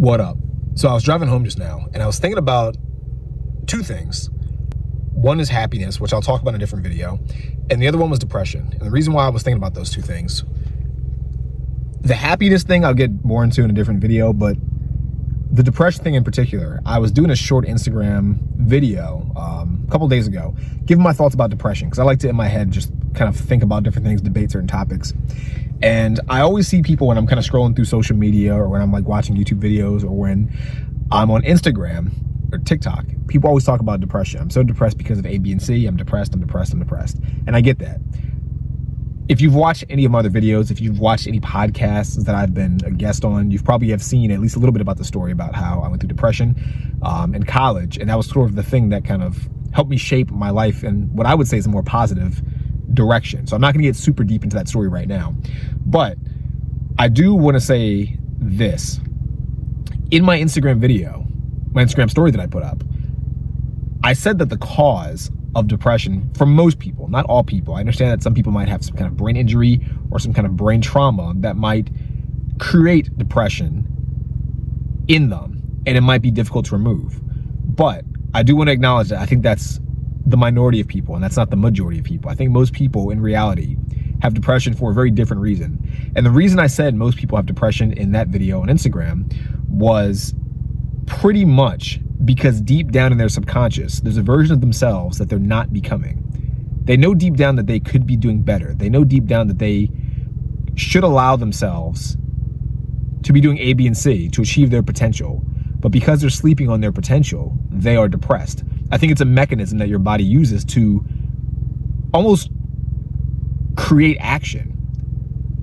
What up? So I was driving home just now and I was thinking about two things. One is happiness, which I'll talk about in a different video. And the other one was depression. And the reason why I was thinking about those two things, the happiness thing I'll get more into in a different video, but the depression thing in particular, I was doing a short Instagram video a couple days ago, giving my thoughts about depression, because I like to, in my head, just kind of think about different things, debate certain topics. And I always see people when I'm kind of scrolling through social media, or when I'm like watching YouTube videos, or when I'm on Instagram or TikTok, people always talk about depression. I'm so depressed because of A, B, and C. I'm depressed. And I get that. If you've watched any of my other videos, if you've watched any podcasts that I've been a guest on, you've probably have seen at least a little bit about the story about how I went through depression in college. And that was sort of the thing that kind of helped me shape my life in what I would say is a more positive direction. So I'm not going to get super deep into that story right now, but I do want to say this. In my Instagram video, my Instagram story that I put up, I said that the cause of depression for most people, not all people, I understand that some people might have some kind of brain injury or some kind of brain trauma that might create depression in them, and it might be difficult to remove. But I do want to acknowledge that I think that's the minority of people, and that's not the majority of people. I think most people in reality have depression for a very different reason. And the reason I said most people have depression in that video on Instagram was pretty much because deep down in their subconscious, there's a version of themselves that they're not becoming. They know deep down that they could be doing better. They know deep down that they should allow themselves to be doing A, B, and C to achieve their potential. But because they're sleeping on their potential, they are depressed. I think it's a mechanism that your body uses to almost create action.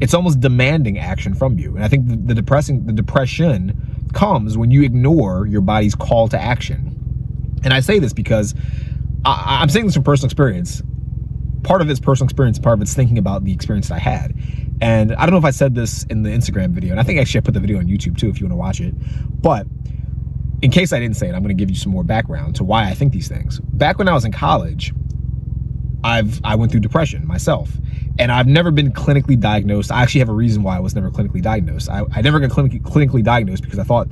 It's almost demanding action from you. And I think the depression comes when you ignore your body's call to action. And I say this because I'm saying this from personal experience. Part of it's personal experience, part of it's thinking about the experience that I had. And I don't know if I said this in the Instagram video, and I think actually I put the video on YouTube too if you want to watch it. But in case I didn't say it, I'm going to give you some more background to why I think these things. Back when I was in college, I went through depression myself, and I've never been clinically diagnosed. I actually have a reason why I was never clinically diagnosed. I never got clinically diagnosed because I thought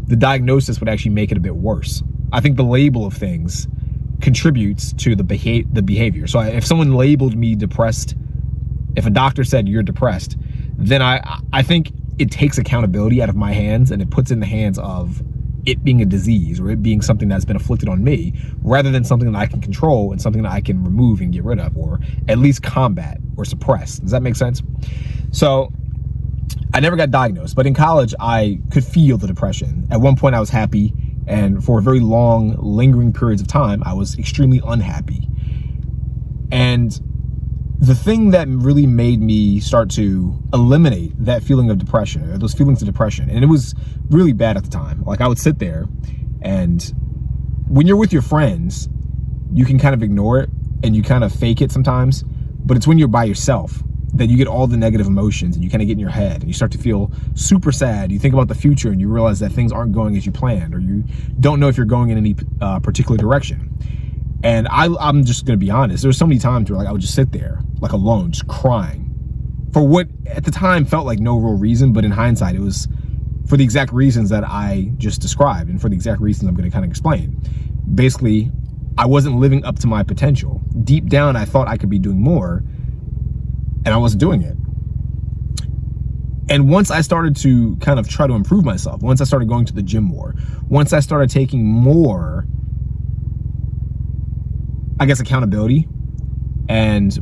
the diagnosis would actually make it a bit worse. I think the label of things contributes to the behavior. So if someone labeled me depressed, if a doctor said you're depressed, then I think it takes accountability out of my hands, and it puts it in the hands of it being a disease or it being something that's been afflicted on me, rather than something that I can control and something that I can remove and get rid of, or at least combat or suppress. Does that make sense? So I never got diagnosed, but in college I could feel the depression. At one point I was happy, and for very long lingering periods of time I was extremely unhappy. And the thing that really made me start to eliminate that feeling of depression, or those feelings of depression, and it was really bad at the time. Like, I would sit there, and when you're with your friends, you can kind of ignore it and you kind of fake it sometimes, but it's when you're by yourself that you get all the negative emotions and you kind of get in your head and you start to feel super sad. You think about the future and you realize that things aren't going as you planned, or you don't know if you're going in any particular direction. And I'm just gonna be honest, there were so many times where, like, I would just sit there like alone, just crying for what at the time felt like no real reason, but in hindsight it was for the exact reasons that I just described, and for the exact reasons I'm gonna kind of explain. Basically, I wasn't living up to my potential. Deep down I thought I could be doing more, and I wasn't doing it. And once I started to kind of try to improve myself, once I started going to the gym more, once I started taking more, I guess, accountability, and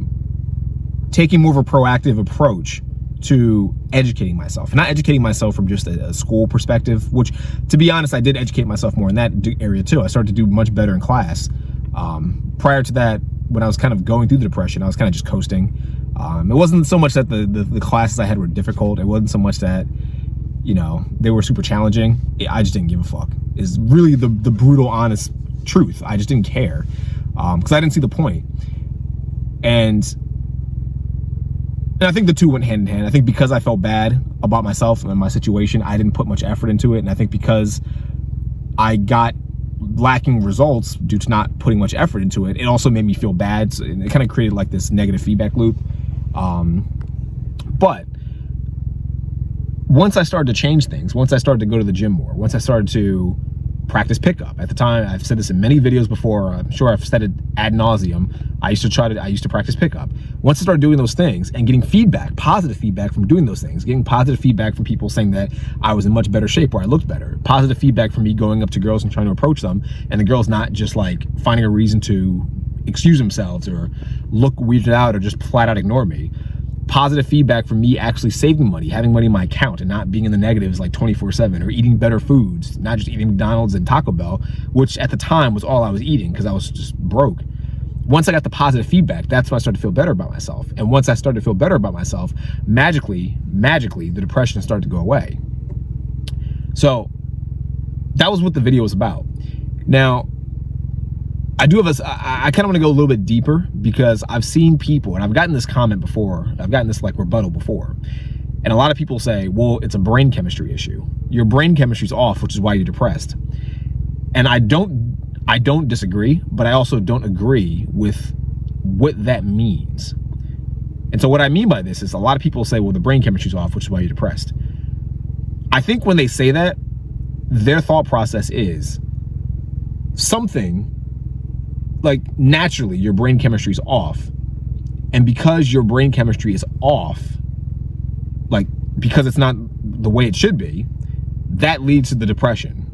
taking more of a proactive approach to educating myself. Not educating myself from just a school perspective, which, to be honest, I did educate myself more in that area too. I started to do much better in class. Prior to that, when I was kind of going through the depression, I was kind of just coasting. It wasn't so much that the classes I had were difficult. It wasn't so much that, you know, they were super challenging. I just didn't give a fuck, is really the brutal, honest truth. I just didn't care. Because I didn't see the point. And I think the two went hand in hand. I think because I felt bad about myself and my situation, I didn't put much effort into it. And I think because I got lacking results due to not putting much effort into it, it also made me feel bad. So it kind of created like this negative feedback loop. But once I started to change things, once I started to go to the gym more, once I started to practice pickup. At the time, I've said this in many videos before, I'm sure I've said it ad nauseum, I used to practice pickup. Once I started doing those things and getting feedback, positive feedback from doing those things, getting positive feedback from people saying that I was in much better shape or I looked better, positive feedback from me going up to girls and trying to approach them, and the girls not just like finding a reason to excuse themselves or look weirded out or just flat out ignore me. Positive feedback from me actually saving money, having money in my account and not being in the negatives like 24/7, or eating better foods, not just eating McDonald's and Taco Bell, which at the time was all I was eating because I was just broke. Once I got the positive feedback, that's when I started to feel better about myself. And once I started to feel better about myself, magically, the depression started to go away. So that was what the video was about. Now, I kind of want to go a little bit deeper because I've seen people, and I've gotten this comment before, I've gotten this like rebuttal before, and a lot of people say, well, it's a brain chemistry issue. Your brain chemistry's off, which is why you're depressed. And I don't disagree, but I also don't agree with what that means. And so what I mean by this is a lot of people say, well, the brain chemistry's off, which is why you're depressed. I think when they say that, their thought process is something like naturally your brain chemistry is off, and because your brain chemistry is off, like because it's not the way it should be, that leads to the depression,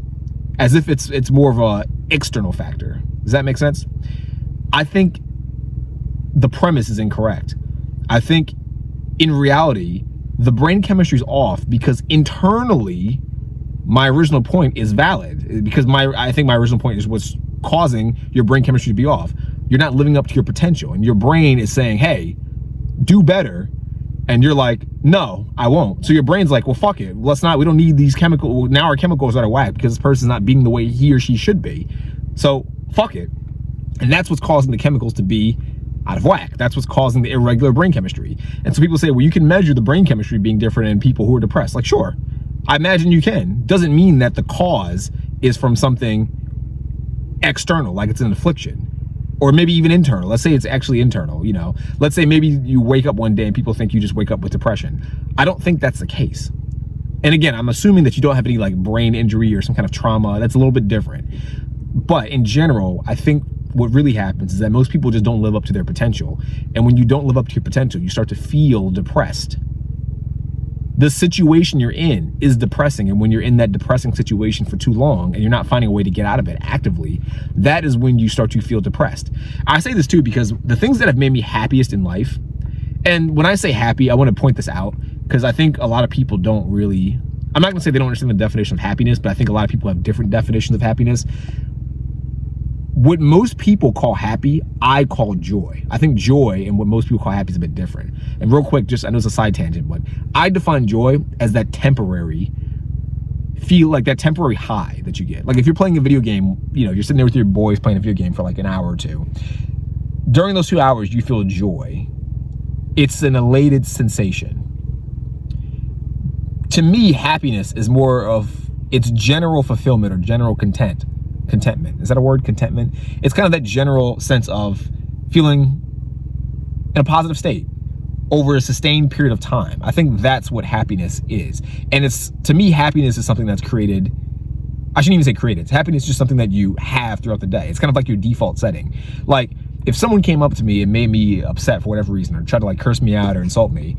as if it's more of a external factor. Does that make sense? I think the premise is incorrect. I think in reality the brain chemistry is off because internally my original point is valid, because I think my original point is what's causing your brain chemistry to be off. You're not living up to your potential, and your brain is saying, hey, do better, and you're like, no, I won't. So your brain's like, well, fuck it, we don't need these chemicals. Now our chemicals are out of whack because this person's not being the way he or she should be, so fuck it. And that's what's causing the chemicals to be out of whack. That's what's causing the irregular brain chemistry. And so people say, well, you can measure the brain chemistry being different in people who are depressed. Like, sure, I imagine you can. Doesn't mean that the cause is from something external, like it's an affliction, or maybe even internal. Let's say it's actually internal, you know. Let's say maybe you wake up one day and people think you just wake up with depression. I don't think that's the case. And again, I'm assuming that you don't have any like brain injury or some kind of trauma. That's a little bit different. But in general, I think what really happens is that most people just don't live up to their potential. And when you don't live up to your potential, you start to feel depressed. The situation you're in is depressing, and when you're in that depressing situation for too long and you're not finding a way to get out of it actively, that is when you start to feel depressed. I say this too because the things that have made me happiest in life, and when I say happy, I want to point this out because I think a lot of people don't really, I'm not gonna say they don't understand the definition of happiness, but I think a lot of people have different definitions of happiness. What most people call happy, I call joy. I think joy and what most people call happy is a bit different. And real quick, just, I know it's a side tangent, but I define joy as that temporary that temporary high that you get. Like if you're playing a video game, you know, you're sitting there with your boys playing a video game for like an hour or two. During those 2 hours, you feel joy. It's an elated sensation. To me, happiness is more of its general fulfillment or general contentment. Is that a word? Contentment? It's kind of that general sense of feeling in a positive state over a sustained period of time. I think that's what happiness is. And to me, happiness is something that's created. I shouldn't even say created. Happiness is just something that you have throughout the day. It's kind of like your default setting. Like if someone came up to me and made me upset for whatever reason, or tried to like curse me out or insult me,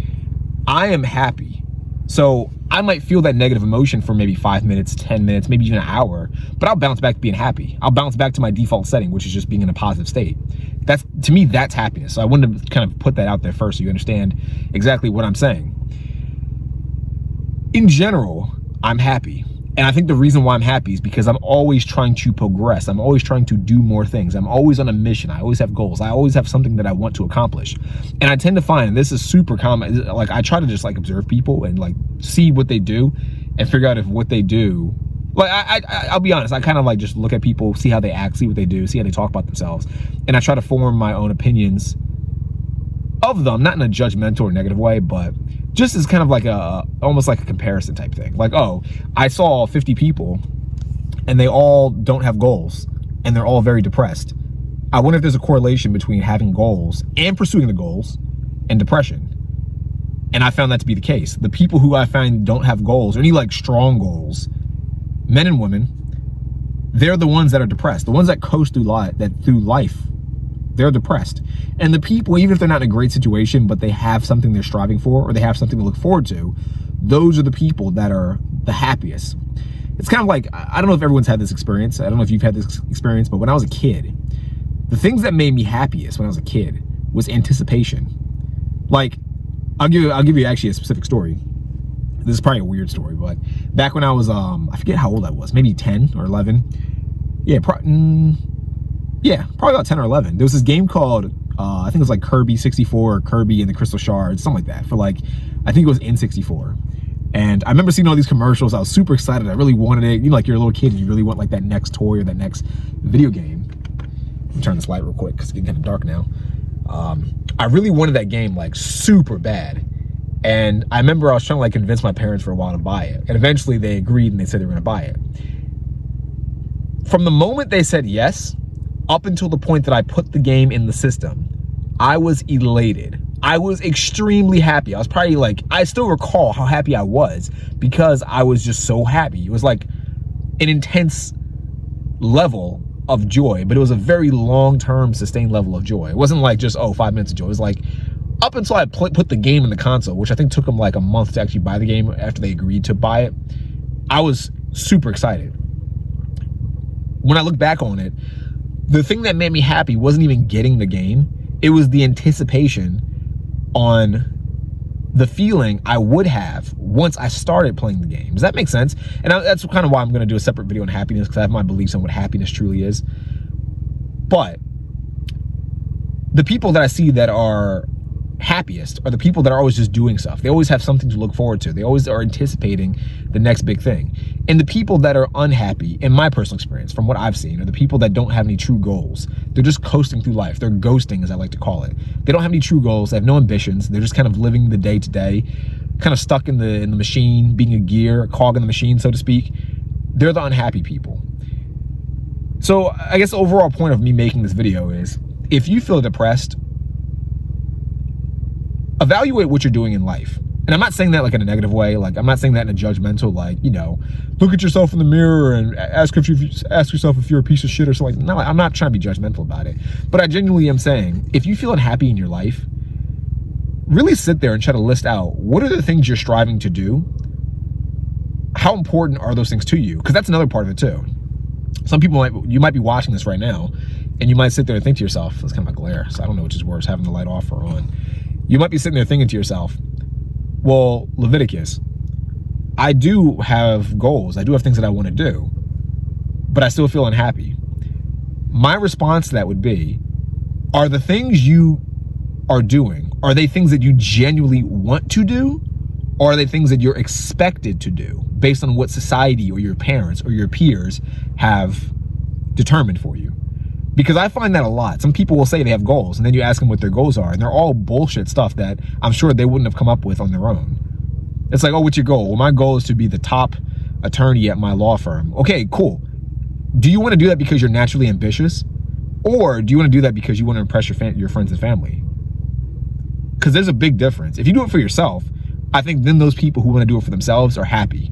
I am happy. So I might feel that negative emotion for maybe 5 minutes, 10 minutes, maybe even an hour, but I'll bounce back to being happy. I'll bounce back to my default setting, which is just being in a positive state. To me, that's happiness. So I wanted to kind of put that out there first so you understand exactly what I'm saying. In general, I'm happy. And I think the reason why I'm happy is because I'm always trying to progress. I'm always trying to do more things. I'm always on a mission. I always have goals. I always have something that I want to accomplish. And I tend to find, and this is super common, like I try to just like observe people and like see what they do and figure out if what they do, like I'll be honest, I kind of like just look at people, see how they act, see what they do, see how they talk about themselves. And I try to form my own opinions of them, not in a judgmental or negative way, but just as kind of like almost like a comparison type thing. Like, oh, I saw 50 people and they all don't have goals and they're all very depressed. I wonder if there's a correlation between having goals and pursuing the goals and depression. And I found that to be the case. The people who I find don't have goals, or any like strong goals, men and women, they're the ones that are depressed. The ones that coast through life, they're depressed. And the people, even if they're not in a great situation, but they have something they're striving for, or they have something to look forward to, those are the people that are the happiest. It's kind of like, I don't know if everyone's had this experience. I don't know if you've had this experience, but when I was a kid, the things that made me happiest when I was a kid was anticipation. Like, I'll give you actually a specific story. This is probably a weird story, but back when I was, I forget how old I was, maybe 10 or 11. Yeah, probably about 10 or 11. There was this game called, I think it was like Kirby 64 or Kirby and the Crystal Shards, something like that, for like, I think it was N64. And I remember seeing all these commercials. I was super excited. I really wanted it. You know, like you're a little kid and you really want like that next toy or that next video game. Let me turn this light real quick because it's getting kind of dark now. I really wanted that game like super bad. And I remember I was trying to like convince my parents for a while to buy it. And eventually they agreed and they said they were going to buy it. From the moment they said yes, up until the point that I put the game in the system, I was elated. I was extremely happy. I was probably like, I still recall how happy I was because I was just so happy. It was like an intense level of joy, but it was a very long-term sustained level of joy. It wasn't like just, 5 minutes of joy. It was like up until I put the game in the console, which I think took them like a month to actually buy the game after they agreed to buy it. I was super excited. When I look back on it, the thing that made me happy wasn't even getting the game. It was the anticipation on the feeling I would have once I started playing the game. Does that make sense? And that's kind of why I'm going to do a separate video on happiness, because I have my beliefs on what happiness truly is. But the people that I see that are happiest are the people that are always just doing stuff. They always have something to look forward to. They always are anticipating the next big thing. And the people that are unhappy, in my personal experience, from what I've seen, are the people that don't have any true goals. They're just coasting through life. They're ghosting, as I like to call it. They don't have any true goals. They have no ambitions. They're just kind of living the day to day, kind of stuck in the machine, being a gear, a cog in the machine, so to speak. They're the unhappy people. So I guess the overall point of me making this video is, if you feel depressed, evaluate what you're doing in life. And I'm not saying that like in a negative way. Like, I'm not saying that in a judgmental, like, you know, look at yourself in the mirror and ask yourself if you're a piece of shit or something. No, I'm not trying to be judgmental about it. But I genuinely am saying, if you feel unhappy in your life, really sit there and try to list out, what are the things you're striving to do? How important are those things to you? Because that's another part of it too. Some people you might be watching this right now, and you might sit there and think to yourself, that's kind of a glare, so I don't know which is worse, having the light off or on. You might be sitting there thinking to yourself, well, Leviticus, I do have goals. I do have things that I want to do, but I still feel unhappy. My response to that would be, are the things you are doing, are they things that you genuinely want to do? Or are they things that you're expected to do based on what society or your parents or your peers have determined for you? Because I find that a lot. Some people will say they have goals, and then you ask them what their goals are, and they're all bullshit stuff that I'm sure they wouldn't have come up with on their own. It's like, oh, what's your goal? Well, my goal is to be the top attorney at my law firm. Okay, cool. Do you want to do that because you're naturally ambitious? Or do you want to do that because you want to impress your friends and family? Because there's a big difference. If you do it for yourself, I think then those people who want to do it for themselves are happy.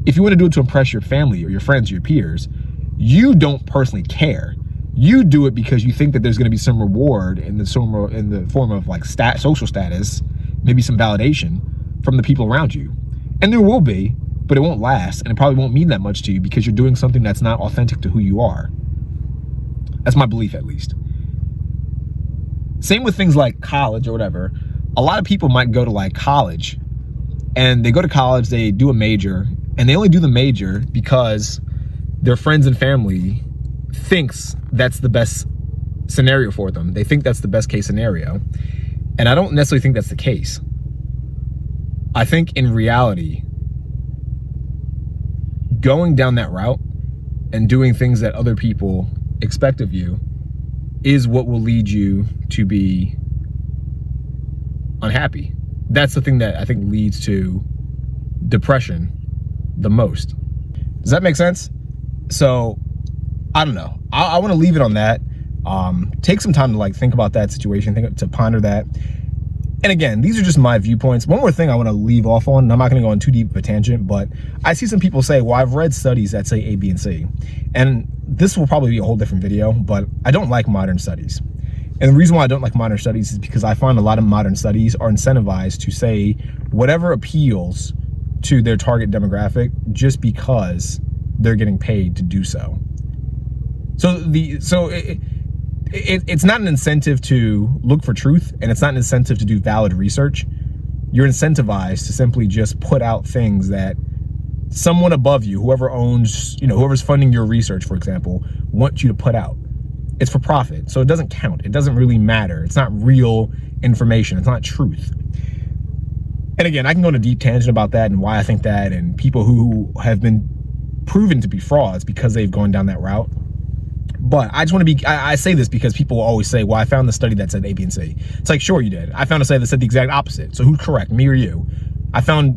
If you want to do it to impress your family or your friends or your peers, you don't personally care. You do it because you think that there's going to be some reward in the form of like social status, maybe some validation from the people around you. And there will be, but it won't last, and it probably won't mean that much to you because you're doing something that's not authentic to who you are. That's my belief, at least. Same with things like college or whatever. A lot of people might go to like college, and they go to college, they do a major, and they only do the major because their friends and family thinks that's the best scenario for them. They think that's the best case scenario. And I don't necessarily think that's the case. I think in reality, going down that route and doing things that other people expect of you is what will lead you to be unhappy. That's the thing that I think leads to depression the most. Does that make sense? So I don't know. I want to leave it on that. Take some time to like think about that situation, to ponder that. And again, these are just my viewpoints. One more thing I want to leave off on, and I'm not going to go on too deep of a tangent, but I see some people say, well, I've read studies that say A, B, and C. And this will probably be a whole different video, but I don't like modern studies. And the reason why I don't like modern studies is because I find a lot of modern studies are incentivized to say whatever appeals to their target demographic just because they're getting paid to do so. It's not an incentive to look for truth, and it's not an incentive to do valid research. You're incentivized to simply just put out things that someone above you, whoever owns, whoever's funding your research, for example, wants you to put out. It's for profit, so it doesn't count. It doesn't really matter. It's not real information. It's not truth. And again, I can go on a deep tangent about that and why I think that, and people who have been proven to be frauds because they've gone down that route. But I just want to I say this because people always say, well, I found the study that said A, B, and C. It's like, sure you did. I found a study that said the exact opposite. So who's correct, me or you?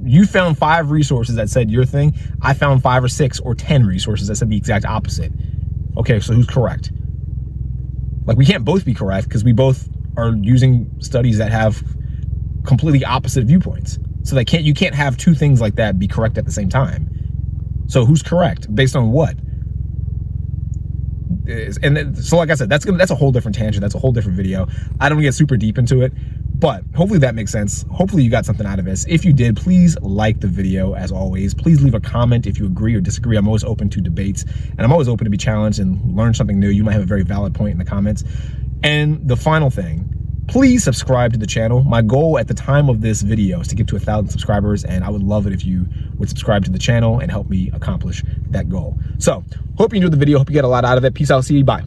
You found 5 resources that said your thing. I found 5 or 6 or 10 resources that said the exact opposite. Okay, so who's correct? Like, we can't both be correct because we both are using studies that have completely opposite viewpoints. So you can't have 2 things like that be correct at the same time. So who's correct? Based on what? And so, like I said, that's a whole different tangent. That's a whole different video. I don't get super deep into it, but hopefully that makes sense. Hopefully you got something out of this. If you did, please like the video. As always, please leave a comment if you agree or disagree. I'm always open to debates, and I'm always open to be challenged and learn something new. You might have a very valid point in the comments. And the final thing, please subscribe to the channel. My goal at the time of this video is to get to 1,000 subscribers, and I would love it if you would subscribe to the channel and help me accomplish that goal. So, hope you enjoyed the video. Hope you get a lot out of it. Peace out. See you. Bye.